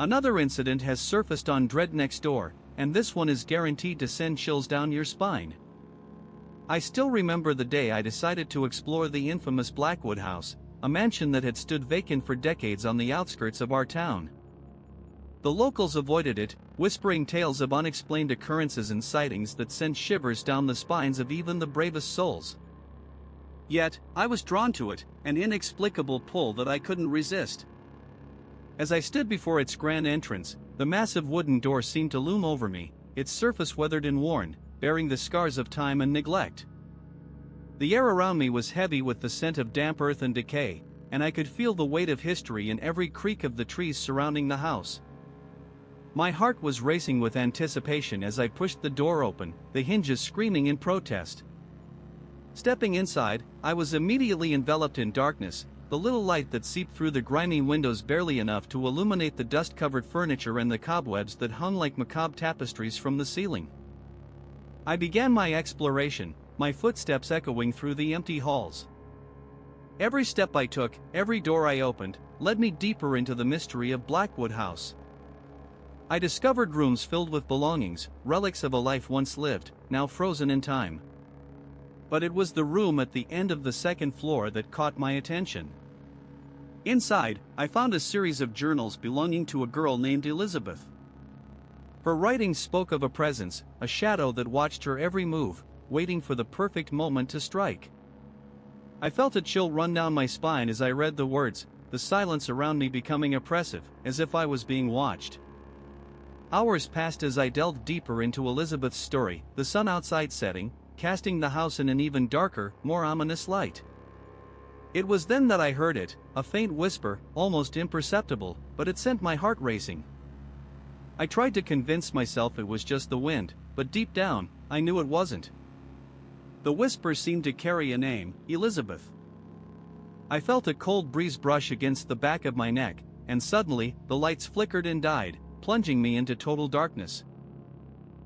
Another incident has surfaced on Dread Next Door, and this one is guaranteed to send chills down your spine. I still remember the day I decided to explore the infamous Blackwood house, a mansion that had stood vacant for decades on the outskirts of our town. The locals avoided it, whispering tales of unexplained occurrences and sightings that sent shivers down the spines of even the bravest souls. Yet, I was drawn to it, an inexplicable pull that I couldn't resist. As I stood before its grand entrance, the massive wooden door seemed to loom over me, its surface weathered and worn, bearing the scars of time and neglect. The air around me was heavy with the scent of damp earth and decay, and I could feel the weight of history in every creak of the trees surrounding the house. My heart was racing with anticipation as I pushed the door open, the hinges screaming in protest. Stepping inside, I was immediately enveloped in darkness, the little light that seeped through the grimy windows barely enough to illuminate the dust-covered furniture and the cobwebs that hung like macabre tapestries from the ceiling. I began my exploration, my footsteps echoing through the empty halls. Every step I took, every door I opened, led me deeper into the mystery of Blackwood House. I discovered rooms filled with belongings, relics of a life once lived, now frozen in time. But it was the room at the end of the second floor that caught my attention. Inside, I found a series of journals belonging to a girl named Elizabeth. Her writings spoke of a presence, a shadow that watched her every move, waiting for the perfect moment to strike. I felt a chill run down my spine as I read the words, the silence around me becoming oppressive, as if I was being watched. Hours passed as I delved deeper into Elizabeth's story, the sun outside setting, casting the house in an even darker, more ominous light. It was then that I heard it, a faint whisper, almost imperceptible, but it sent my heart racing. I tried to convince myself it was just the wind, but deep down, I knew it wasn't. The whisper seemed to carry a name, Elizabeth. I felt a cold breeze brush against the back of my neck, and suddenly, the lights flickered and died, plunging me into total darkness.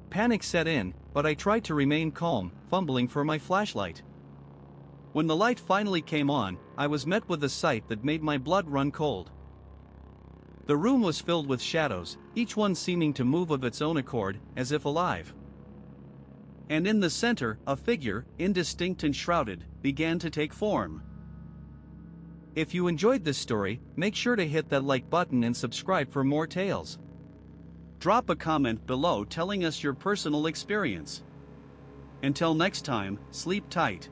Panic set in, but I tried to remain calm, fumbling for my flashlight. When the light finally came on, I was met with a sight that made my blood run cold. The room was filled with shadows, each one seeming to move of its own accord, as if alive. And in the center, a figure, indistinct and shrouded, began to take form. If you enjoyed this story, make sure to hit that like button and subscribe for more tales. Drop a comment below telling us your personal experience. Until next time, sleep tight.